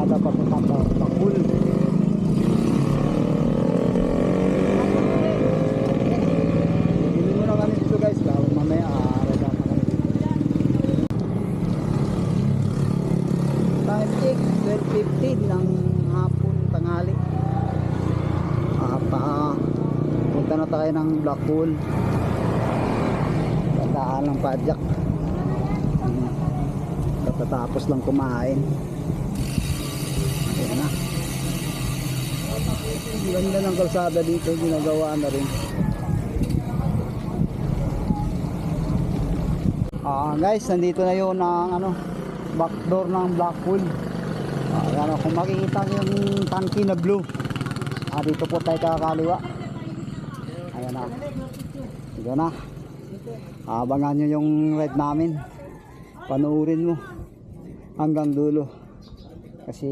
kalsada papuntang Bakul. Hindi muna kami dito guys, lalo mamaya araw na kami. Time check 12:15 ng hapon, tanghali. Punta na tayo ng Bakul. Tandaan ng padyak. Tapos lang kumain. Ayan na. Ganda ng kalsada dito, ginagawa na rin. Guys, nandito na yun ang backdoor ng Bakul. Ayan, kung makikita nyo yung tangki na blue, dito po tayo kakaliwa. Ayan na. Dito na. Abangan nyo yung ride namin. Panuurin mo hanggang dulo. Kasi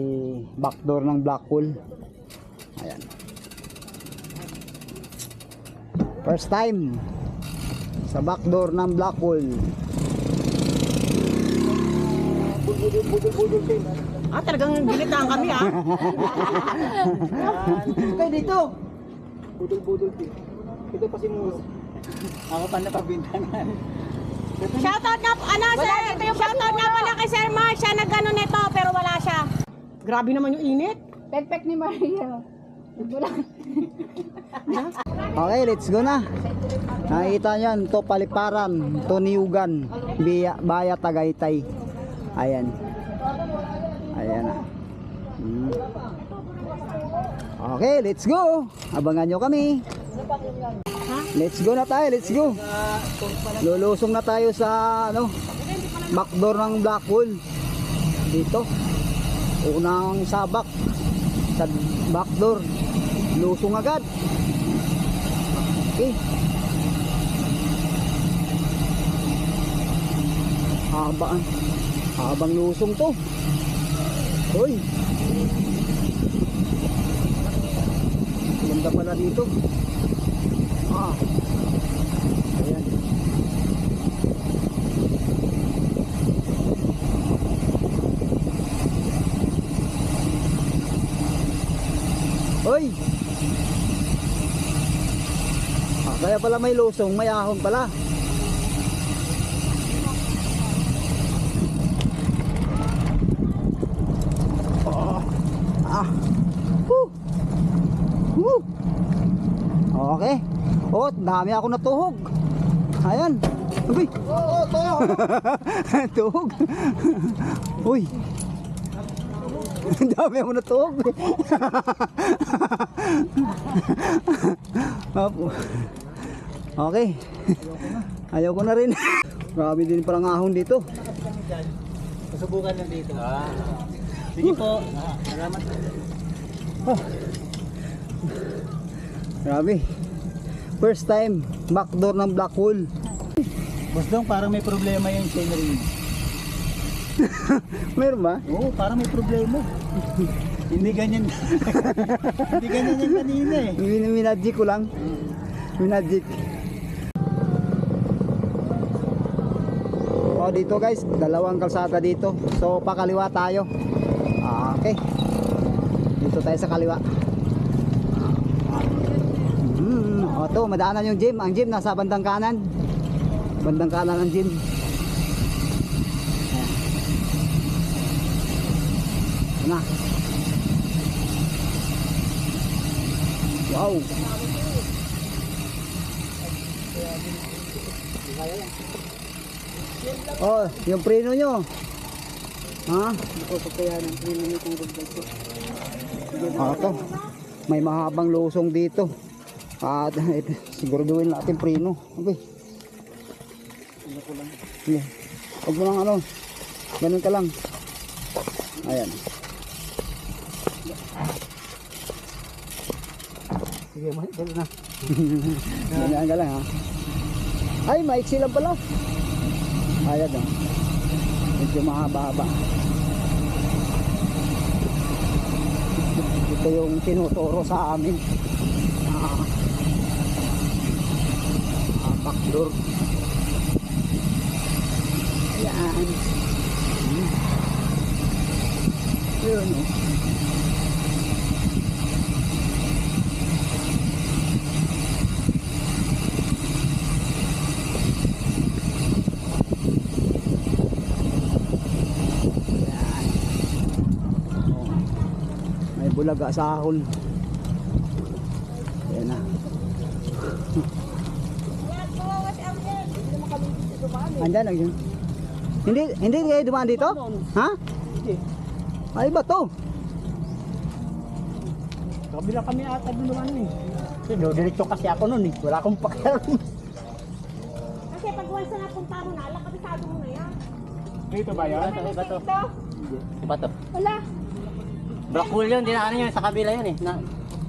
backdoor ng Bakul. Ayan. First time sa backdoor ng Bakul. Talagang gilitaan kami Kayo dito. Budol-budol din. Ito pa si Musa. Ako pa napabintangan. Shoutout nga, shoutout nga pala kay Sir Mark. Siya nag-ano nito, pero wala siya. Grabe naman yung init. Pek-pek ni Maria. Ito lang. Okay, let's go na. Nakikita nyo yan, to Paliparan, to Niugan, Baya Tagaytay. Ayan. Ayan na. Okay, let's go. Abangan nyo kami. Let's go na tayo, let's go. Lulusong na tayo sa backdoor ng Bakul. Dito. Unang sabak sa backdoor. Lusong agad. Okay. Habang lusong to. Hoy. Ganda pala dito. Ayan. Hoy. Kaya pala may lusong, may ahon pala. Okay. Dami ako natuhog. Ayan. Uy. Tuhog. Uy. Dami ako natuhog. Okay. Ayaw ko na rin. Grabe din palang ahon dito. Pasubukan lang dito. Sige po. Salamat. Grabe. First time backdoor ng Bakul. Boss Dong, parang may problema yung chainring. Meron ba? Oo, parang may problema. Hindi ganyan. Hindi ganyan yung kanina eh. Minadjik ko lang. Minadjik. Dito guys, dalawang kalsada dito. So pakaliwa tayo. Okay. Dito tayo sa kaliwa. Ito, madaanan yung gym. Ang gym nasa bandang kanan. Bandang kanan ang gym. Na. Wow. Yung preno nyo. Ito kaya ng preno nyo kung gagawin ko. Ito. May mahabang lusong dito. Siguro gawin natin preno. Okay. Huwag mo lang ganun ka lang. Ayan. Sige, ganun na. Ganyan ka lang ha. Ay, maiksi lang pala. Ayan o. Medyo mahaba-haba. Ito yung tinuturo sa amin. Backdoor. Ayan. Ayun, oh. May bulaga sa ahon. Ayan na. Andyan, andyan. Hindi kayo dumaan dito? Ha? Hindi. Ay ba to? Kabila kami ata doon naman eh. Kasi diretso kasi ako noon eh. Wala akong pakialam. Kasi pag once na napunta mo na, lakabisado mo na yan. Dito ba yan? Iba to. Iba to. Wala. Black wool yun, dinaanan yun sa kabila yun eh.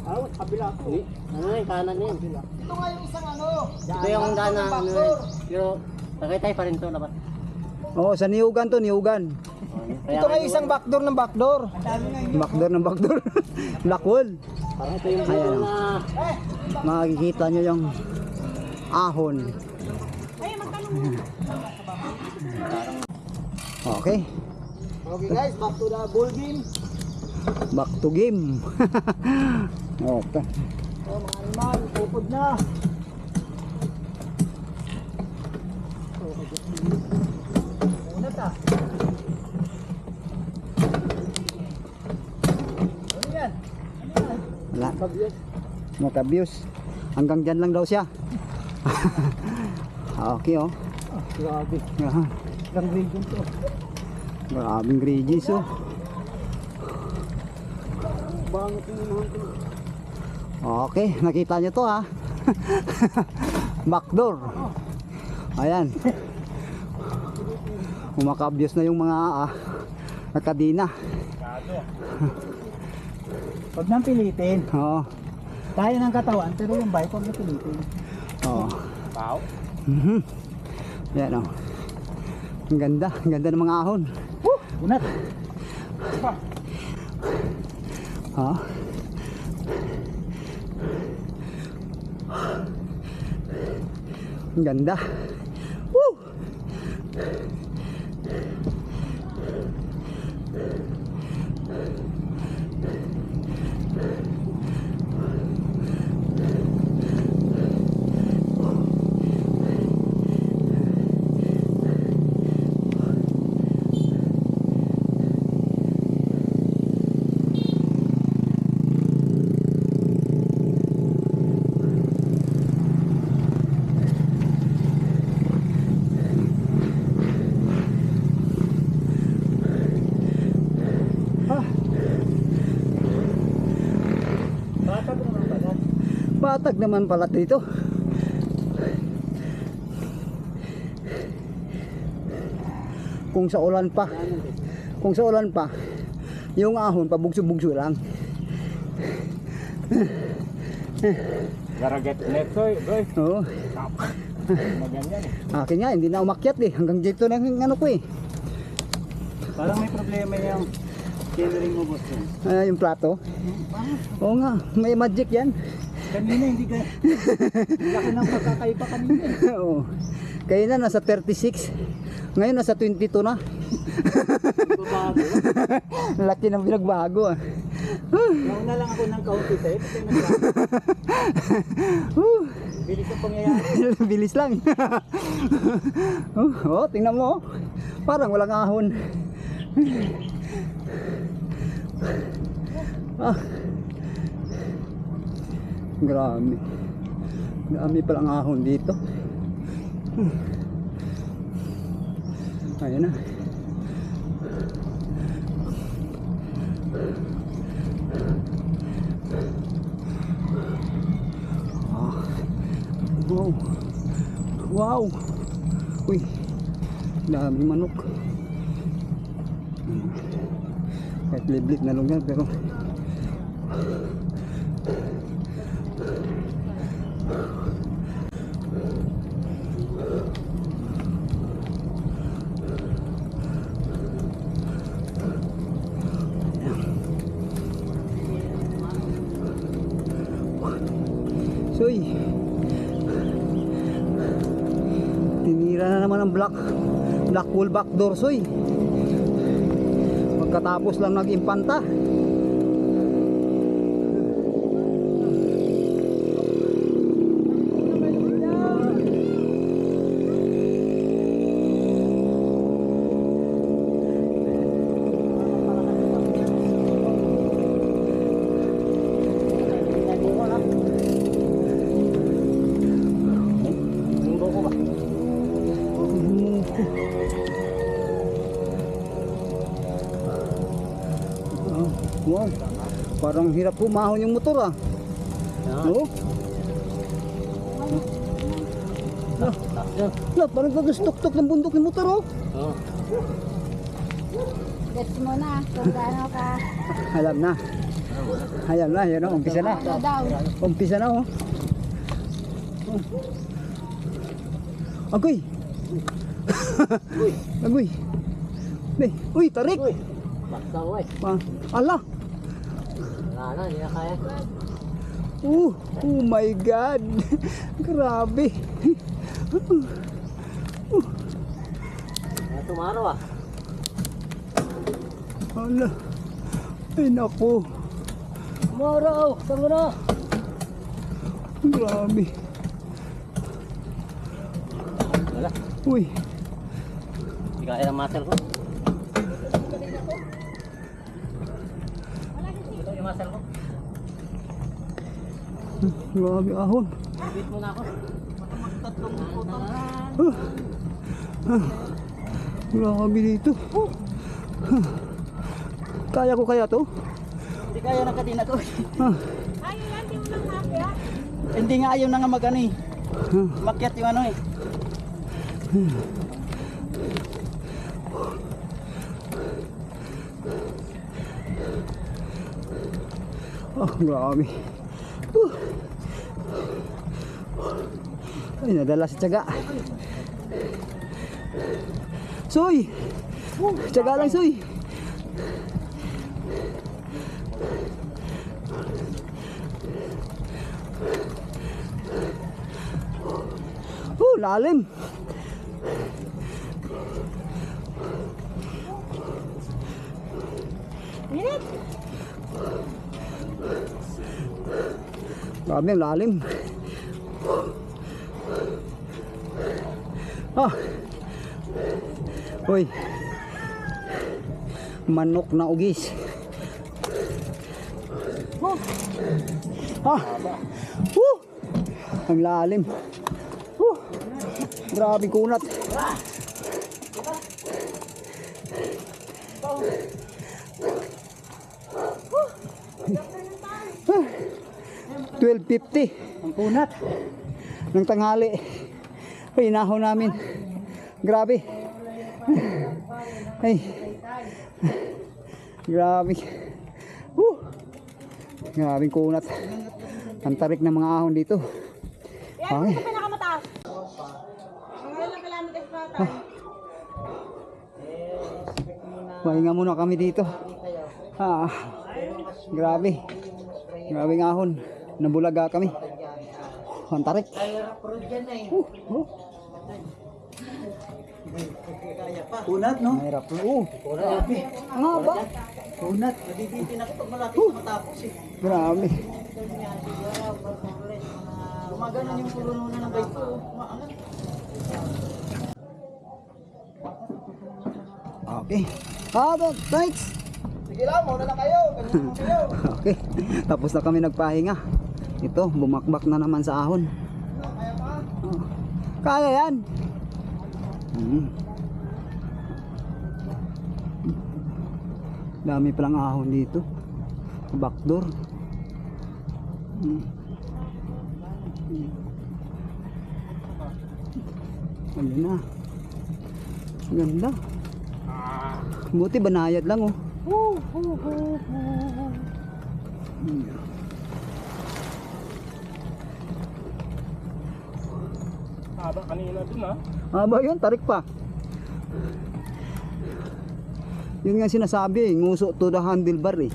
Ah, sa kabila ako. Ano yun, kanan yun. Ito nga yung isang ano. Ito yung daan na ano yun. Pero nakitay pa rin to labas. Oo, sa Niugan to, Niugan. Ito nga isang backdoor ng backdoor. Backdoor ng backdoor. Blackwall. Parang ito yung Ayan, na... Makikita nyo yung ahon. Ay, magtanong mo. Okay. Okay guys, back to the ball game. Back to game. Okay. Oh, mga animal, upod na. Unat ah. Ano yan? Wala. Makabius. Hanggang dyan lang daw siya. Okay, oh. Grabe. Aha. Ilang region to. Maraming gradges, oh. Bangot yung inahan ko. Okay, nakita nyo to, ha. Backdoor. Ayan. Umakabyos na yung mga nakadina. Huwag nang pilitin. Oo. Kaya ng katawan, pero yung bike, huwag nang pilitin. Oo. Wow. Yan, oh. Ang ganda ng mga ahon. Unat. Ha? Ang ganda. Woo! Batag naman pala dito. Kung sa ulan pa, yung ahon pabugso-bugso lang. Gotta get net, boy. Oo. Maganyan eh. Akin nga, hindi na umakyat eh. Hanggang dito na yung ano ko eh. Parang may problema yung catering mo, boss. Yung plato. Oo nga, may magic yan. Kanina hindi ka... Laki ng pagkakaiba kanina eh. Oo. Kaya na nasa 36. Ngayon nasa 22 na. Babago. Laki ng pinagbago ah. Nauna lang ako ng kaunti sa'yo. Kasi bilis ang pangyayari. Bilis lang. Oh, tingnan mo. Parang walang ahon. Grabe. Grabe palang ahon dito. Ayan na. Wow. Wow. Uy. Daming manok. Kahit liblit na lugar pero Soy. Tinira na naman ang black wool backdoor, soy. Katapos lang nag-impanta. Wow, parang hirap humahon yung motor ah. No? Parang gagastok-tok ng bundok yung motor oh. Gets mo na kung gaano ka. Alam na. Ayan na, yun oh, umpisa na. Ano daw? Umpisa na oh. Agoy. Agoy. Uy, tarik. Baksa ko eh. Ala. Wala na, hindi na kaya. Oh my God. Grabe. Kaya tumaraw ah. Ala. Ay naku. Tumaraw! Saan na? Grabe. Wala. Uy. Hindi kaya ng muscle ko. Ito yung muscle ko. Grabe ahon. Bit muna ako. Grabe dito. Kaya ko kaya to? Hindi kaya ng kadina to. Ay, yan, di mo lang nakakaya. Hindi nga ayaw na nga mag ano eh. Makyat yung ano eh. Oh, grabe. Ay, nadala si Tiyaga. Soy! Tiyaga lang, Soy. Oh, lalim. Grabe ang lalim. Ah. Hoy. Manok na ugis. Ah. Ang lalim. Grabe kunat. $12.50 Ang kunat. ng tanghali. Ay, inahon namin. Grabe. Ay. Grabe. Grabe kunat. Ang tarik ng mga ahon dito. Yan, Okay. ito pinakamataas. Ang ilang kilometers pa tayo. Pahinga muna kami dito. Ah, grabe. Grabe ng ahon. Nabulaga kami. Ang tarik. Kunat no? Mahirap. Grabe. Ang haba. Kunat. Nadiditin ako pag malapit matapos eh. Grabe. Gumaganon yung purununan ng bike ko. Maangat. Okay. Thanks. Sige lang, muna lang kayo. Ganyan naman kayo. Okay. Tapos na kami nagpahinga. Ito, bumakbak na naman sa ahon. Oh. Kaya yan. Dami palang ahon dito. Backdoor. Ayun na. Ganda. Buti banayad lang oh. Haba kanina dun ha. Haba yun, tarik pa. Yun nga sinasabi eh, nguso to the handlebar eh.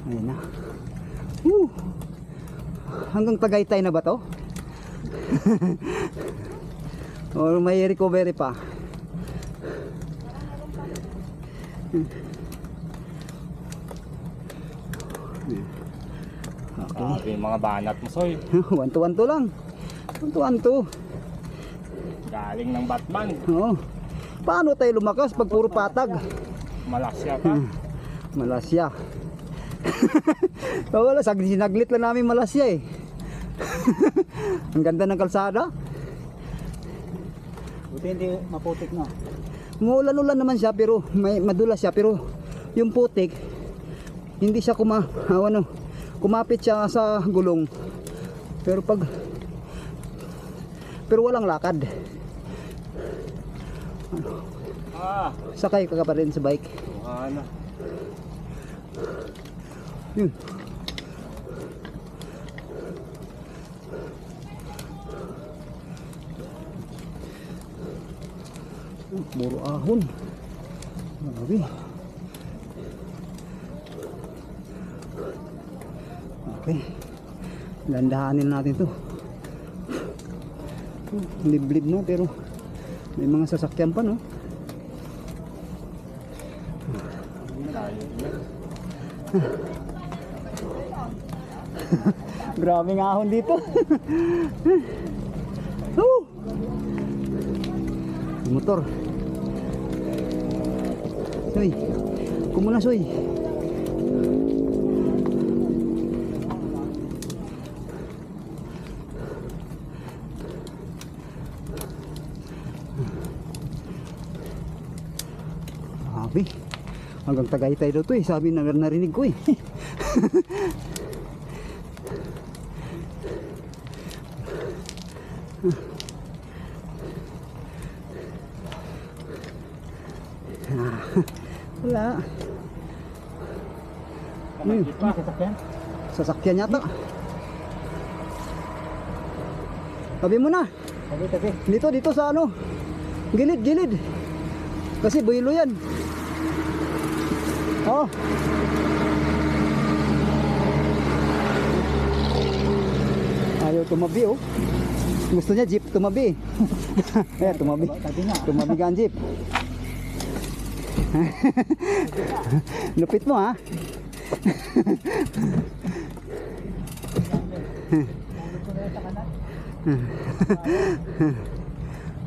Ayun na. Hanggang Tagaytay na ba to? O may recovery pa. Grabe yung mga banat mo, Soy. Wanto-wanto lang. Wanto-wanto. Galing ng Batman. Oo. Paano tayo lumakas pag puro patag? Malasya ka. Malasya. Wala, sinaglit lang namin Malasya eh. Ang ganda ng kalsada. Buti hindi maputik na. Umuulan-ulan naman siya pero may madulas siya pero yung putik hindi siya kumapit siya sa gulong. Pero walang lakad. Sakay ka pa rin sa bike. Ano? Yun. Puro ahon. Grabe. Okay. Landahanin natin to. Liblib na pero may mga sasakyan pa, no? Grabe nga ahon dito. Motor. Soy. Kumuna, Soy. Grabe. Hanggang Tagaytay daw to eh. Sabi na narinig ko eh. Wala. Sasakyan? Sasakyan yata. Tabi mo na. Tabi. Dito sa ano. Gilid. Kasi buhilo yan. Oh. Ayaw tumabi oh. Gusto niya jeep tumabi. Ayan, tumabi. Tumabi ka ang jeep. Lupit mo ha.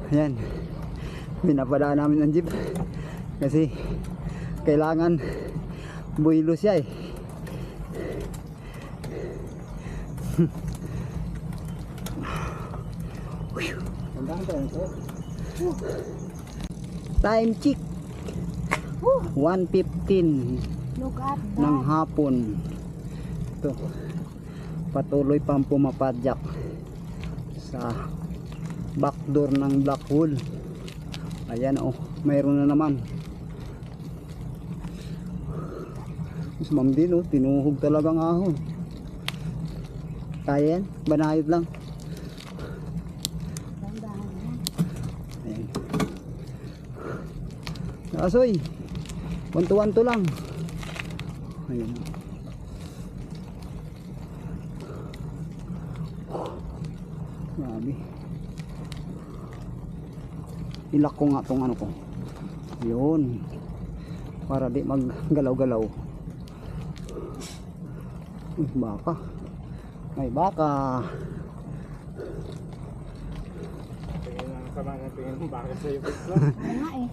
Ayan. Pinapadaan namin ang jeep kasi kailangan buhilo siya eh. Time check 1:15 Look at ng hapon. Ito, patuloy pang pumapadyak sa backdoor ng black hole. Ayan oh, mayroon na naman. Mas ma'am din oh, tinuhog talagang ahon. Kaya yan, banayad lang. Ayan. Asoy, wanto-wanto lang. Ayan. Grabe. Ilak ko nga tong ano ko. Yun. Para di maggalaw-galaw. Baka. May baka. Tingin ng bakit sa'yo. Ano nga eh.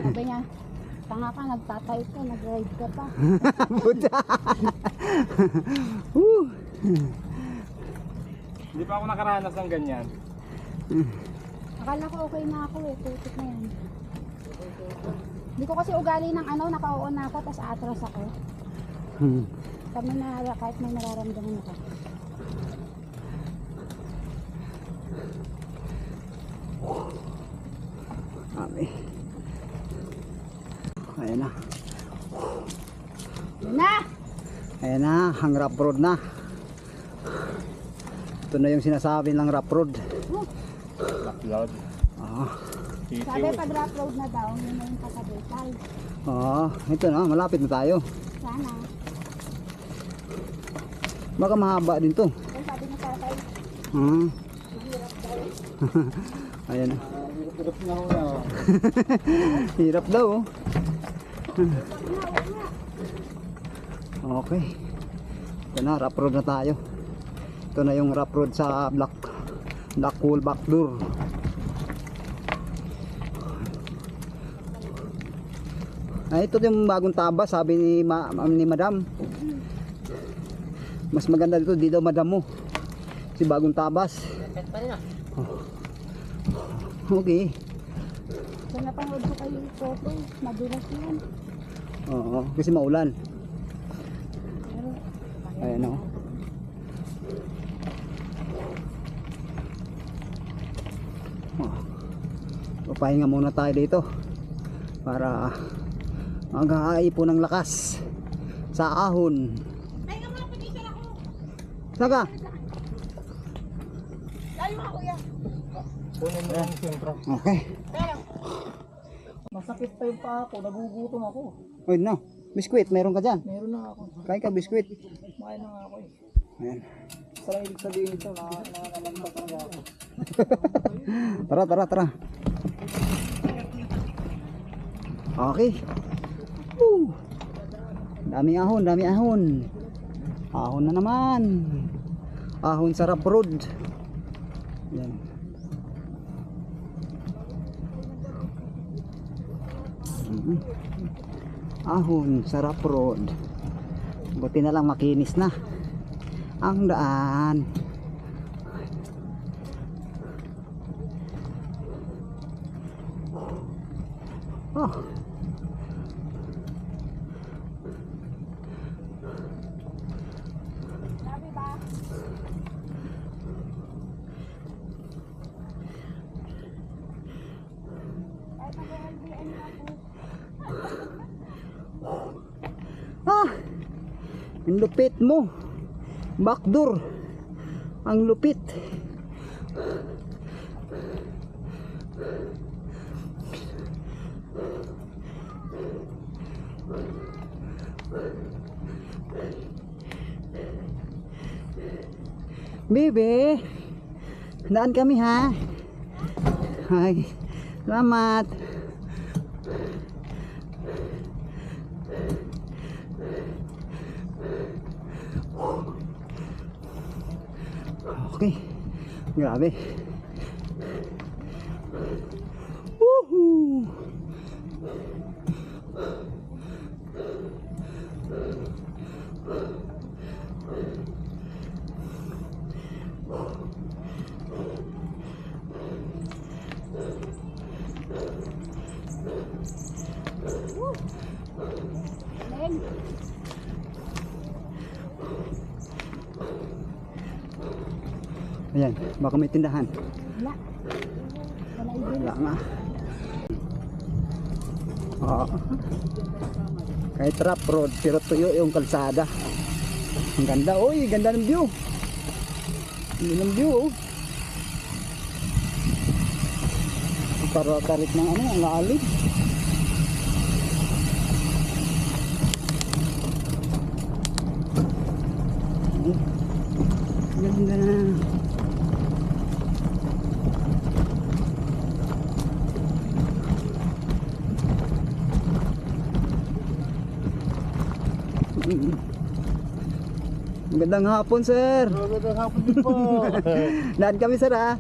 Sabi niya, tanga ka, nagtatay ka, nag-ride ka pa. Buda. Hindi pa ako nakaranas ng ganyan. Akala ko okay na ako eh, tutok na yan. Hindi ko kasi ugali ng ano, nakauon na ako, tapos atras ako. Kami na, kahit may nararamdaman ako. Abi. Ayan na. Yun na! Ayan na, ang rough road na. Ito na yung sinasabi ng rough road. Upload. Sabi pag rough road na daw, yun na yung kasabitay. Ito na, malapit na tayo. Sana. Baka mahaba din to. Kung sabi ni tatay, Ayan. Hirap na ho na. Hirap daw oh. Okay. Ito na, rough road na tayo. Ito na yung rough road sa Blackwall Backdoor. Ay, ito yung bagong taba, sabi ni Madam. Mas maganda dito, di daw Madam mo. Si bagong tabas. Okay. So napanood ko kayo yung photo, madulas yan. Oo, kasi maulan. Pero, Ayan o. Papahinga muna tayo dito para mag-aipon ng lakas sa ahon. Saka? Kunin mo yung sentro. Okay. Masakit pa yung paa ko, nagugutom ako. Wait na. Biskwit, meron ka dyan. Meron na ako. Kain ka biskwit. Makain na nga ako eh. Ayan. Sa lang ibig sabihin nito, nakakalambak na ako. Tara. Okay. Woo. Dami ahon. Ahon na naman. Ahon sa rough road. Yan. Ahon sa rough road. Buti na lang makinis na ang daan. Oh. Ang lupit mo. Backdoor. Ang lupit. Bebe, daan kami ha. Ay, salamat. Okay, grabe. Woohoo! Len, Ayan, baka may tindahan. wala. Wala ibig. Wala nga. Oo. Kahit rough road, pero tuyo yung kalsada. Ang ganda, oy, ganda ng view. Ganda ng view, oh. Tarit ng ano, ang lalim. Ganda. Magandang hapon, sir. Magandang hapon din po. Daan kami, sir, ha?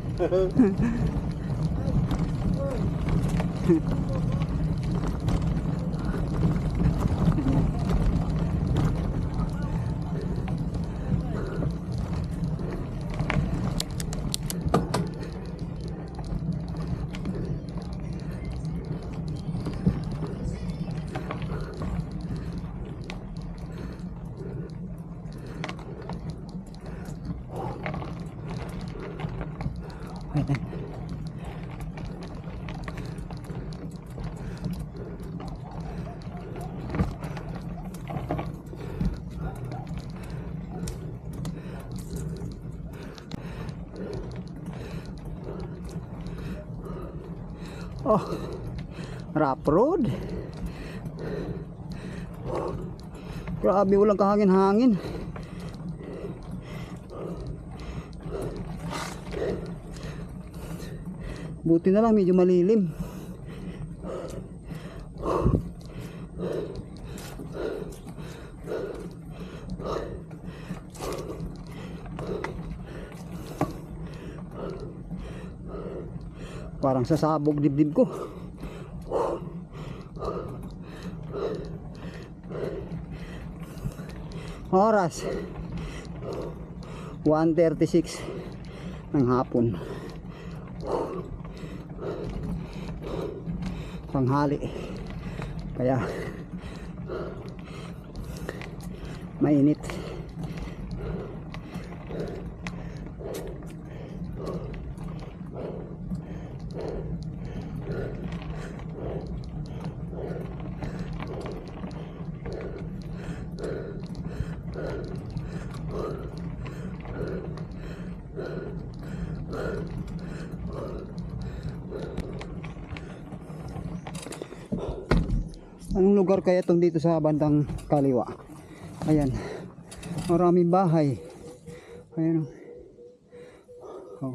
Oh, rough road. Grabe, walang kahangin-hangin. Buti na lang medyo malilim. Parang sasabog dibdib ko. Oras 1:36 ng hapon. Tanghali. Kaya mainit. Anong lugar kaya itong dito sa bandang kaliwa? Ayan, maraming bahay. Ayan, oh.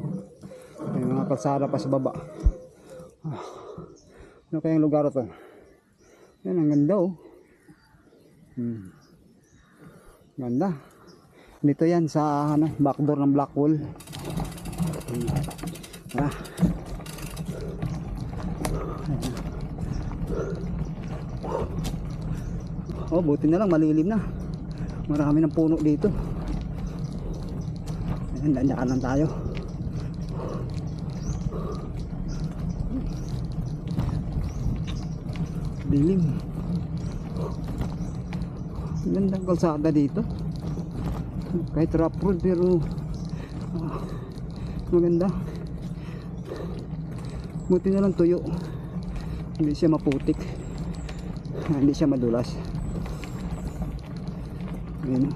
May mga kalsada pa sa baba. Ano kayang lugar ito? Ayan, ang ganda oh. Ganda. Dito yan sa ano, backdoor ng Blackwall. Tara. Oh, buti na lang malilim na. Marami ng puno dito. Ayan, dandaan lang tayo. Dilim. Gandang kalsada dito. Kahit rough road pero maganda. Buti na lang tuyo. Hindi siya maputik. Hindi siya madulas. Ayan.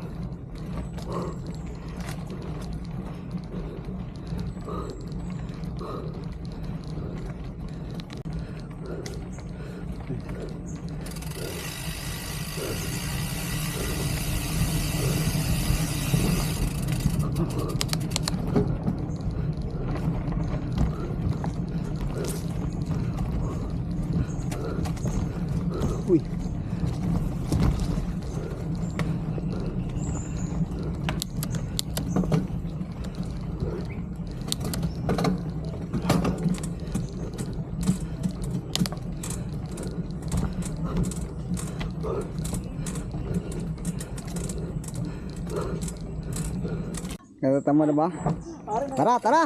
Uy. Tama na ba? Tara, tara.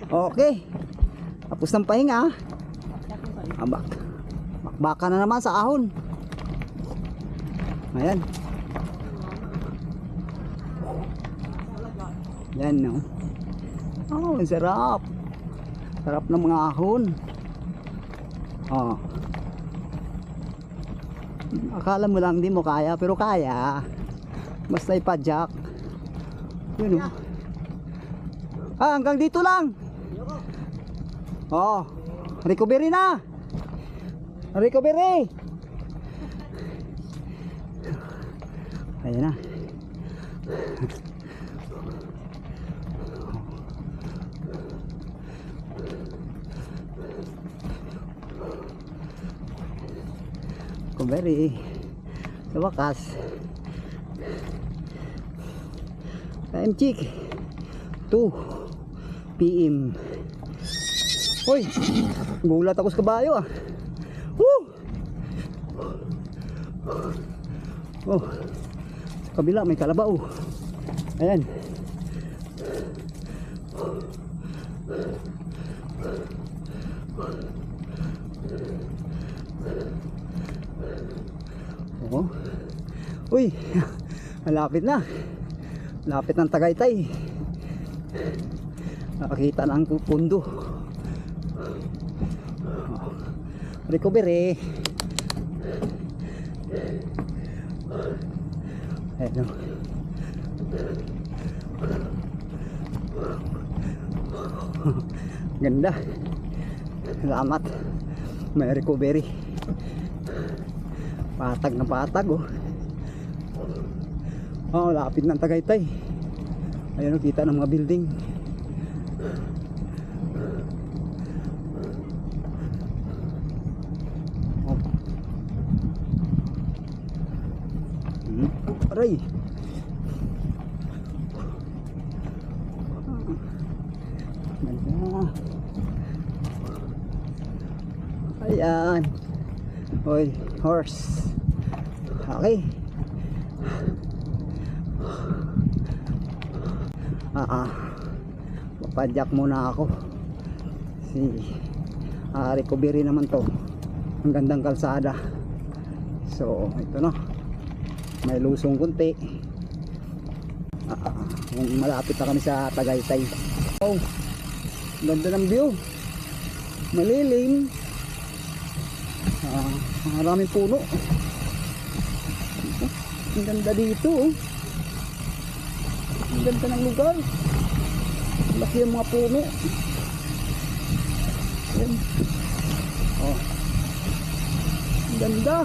Okay. Tapos ng pahinga. Abak. Bakbaka na naman sa ahon. Ayan. Yan no. Oh, sarap. Sarap ng mga ahon. Oh. Akala mo lang di mo kaya, pero kaya. Basta ipadyak. Yun oh. Ah, hanggang dito lang. Oh, recovery na. Recovery. Ayan na. Recovery. Sa wakas. Time check 2 PM. Hoy, gulat ako sa kabayo ah. Woo! Oh, sa kabila may kalabaw. Ayan. Oh. Uy, malapit na. Lapit ng Tagaytay. Nakakita na ang pundo. Recovery. Ayan o. Ganda. Salamat. May recovery. Patag na patag oh. Oh, lapit ng Tagaytay. Ayan o, kita ng mga building. Aray. Ganda. Ayan. Oy, horse. Okay. Papadyak muna ako. Recovery naman to. Ang gandang kalsada. So, ito na. May lusong kunti. Malapit na kami sa Tagaytay. Oh, ganda ng view. Malilim. Maraming puno. Ang ganda dito. Oh. Ang ganda ng lugar. Laki yung mga puno. Ayan. Oh. Ang ganda.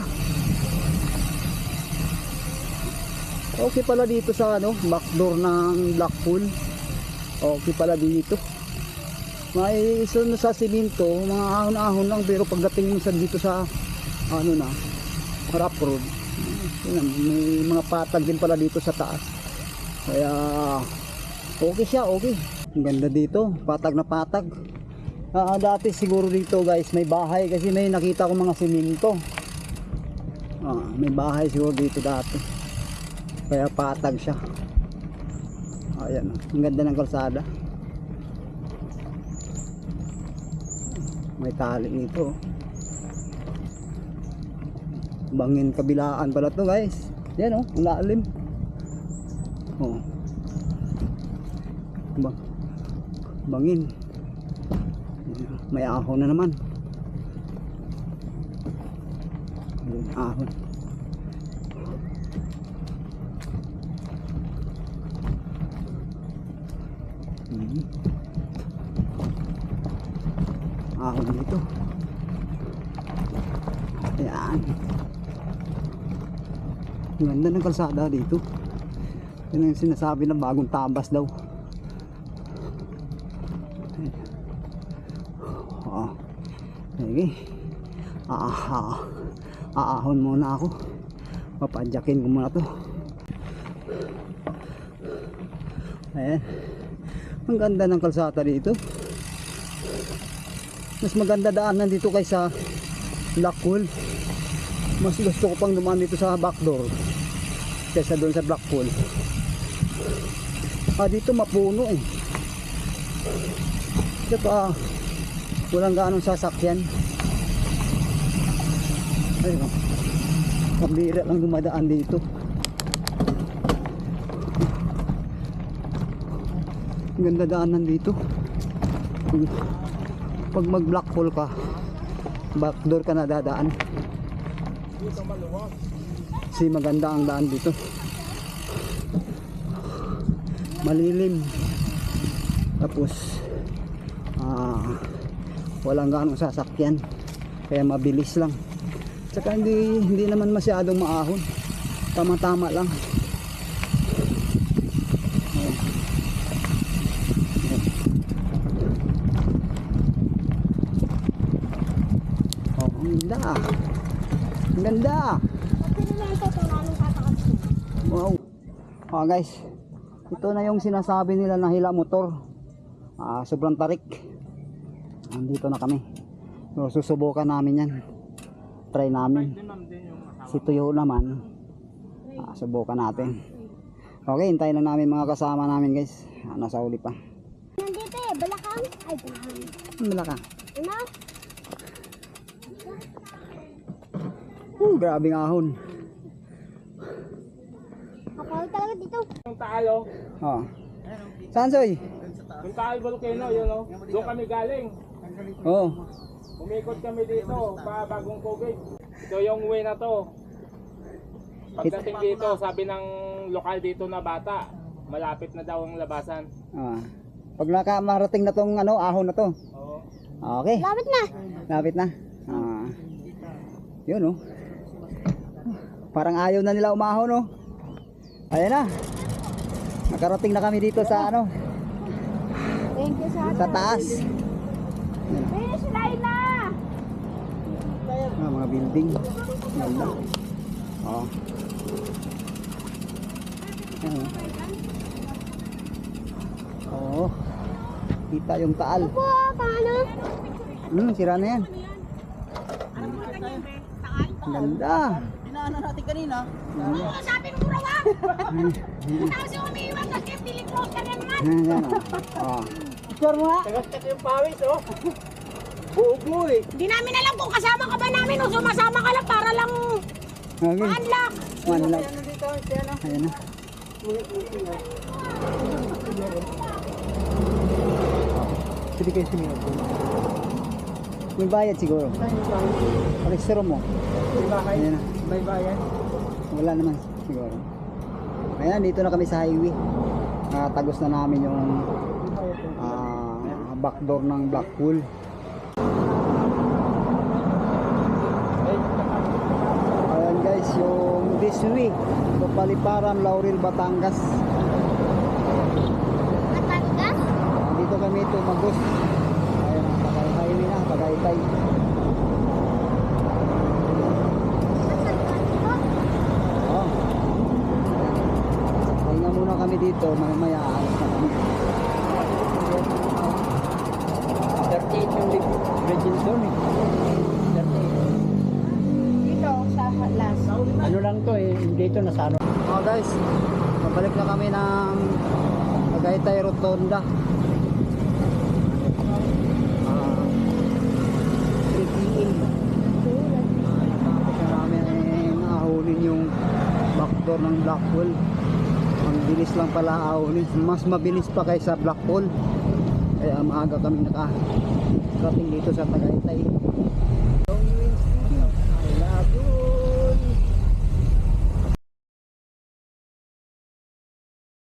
Okay pala dito sa backdoor ng Blackpool. Okay pala dito. May isun sa simento, mga ahon-ahon lang, pero pagdating mo sa dito sa rough road, may mga patag din pala dito sa taas. Kaya okay siya, okay. Ang ganda dito, patag na patag. Dati siguro dito guys may bahay, kasi may nakita ko mga simento. May bahay siguro dito dati. Kaya patag siya. Ayan, ang ganda ng kalsada. May tali nito. Bangin kabilaan pala to guys. Yan ang lalim. Bangin. May ahon na naman. Ahon. Ahon dito. Ayan. Ang ganda ng kalsada dito. Yan ang sinasabi ng bagong tabas daw. Okay. Aahon muna ako. Papadyakin ko muna to. Ayan. Ang ganda ng kalsada dito. Mas maganda daanan dito kaysa Blackpool. Mas gusto ko pang dumaan dito sa backdoor kaysa doon sa Blackpool. Dito mapuno eh. Saka walang gaanong sasakyan. Ayun. Pambira lang dumadaan dito. Ang ganda daanan dito. Pag mag Blackpool ka, backdoor ka na dadaan. Kasi maganda ang daan dito. Malilim. Tapos walang ganong sasakyan. Kaya mabilis lang. Tsaka hindi naman masyadong maahon. Tama-tama lang. Ang ganda. Wow. Guys, ito na yung sinasabi nila na hila motor. Sobrang tarik. Andito na kami. So, susubukan namin yan. Try namin. Si Tuyo naman, subukan natin. Okay, hintayin lang namin mga kasama namin guys. Nasa uli pa. Nandito eh, balakang. Ay, balakang. Balakang. Ano? Grabe ng ahon. Kapal talaga dito. Yung taalo, Saan soy? yung taal volcano, yun o. Doon kami galing. Umikot kami dito, bagong COVID. Ito yung way na to. Pagdating dito, sabi ng lokal dito na bata, malapit na daw ang labasan. Pag nakamarating na tong ahon na to. Oo. Okay. Lapit na. Lapit na. Yun Parang ayaw na nila umahon Ayan na. Nakarating na kami dito sa Thank you sa taas. Finish line na. Mga building. Ganda. Ayan. Oo. Kita yung taal. Paano? Sira na yan. Ang ganda. Inaano natin kanina. Sabi mo raw Tapos yung umiiwan kasi piling ko ka naman. Ayan. Oh. Picture mo nga. Tagas-tagas yung pawis, oh. Buo-buo eh. Hindi namin alam kung kasama ka ba namin o sumasama ka lang para lang Okay. unlock. One like. Ano dito? Si ano? Ayan na. Sige kayo sumingat. May bayad siguro. Registro mo. Ayan na. May bayan. Wala naman siguro. Ayan, dito na kami sa highway. Tagos na namin yung backdoor ng Blackpool. Ayan guys, yung this way, Paliparan, Laurel, Batangas. Batangas? Dito kami tumagos. Ayan, highway na, Tagaytay. Oh. Pahinga muna kami dito, mamaya alas na kami. 38 yung Regine Zone eh. Dito sa last. Ano lang to eh, dito nasa ano. Oh guys, pabalik na kami ng Tagaytay Rotonda. 3 p.m. Tapos na namin nahulin yung backdoor ng Blackpool. Ang bilis lang pala ahulin. Mas mabilis pa kaysa Blackpool. Kaya maaga kami nakarating dito sa Tagaytay. I love you.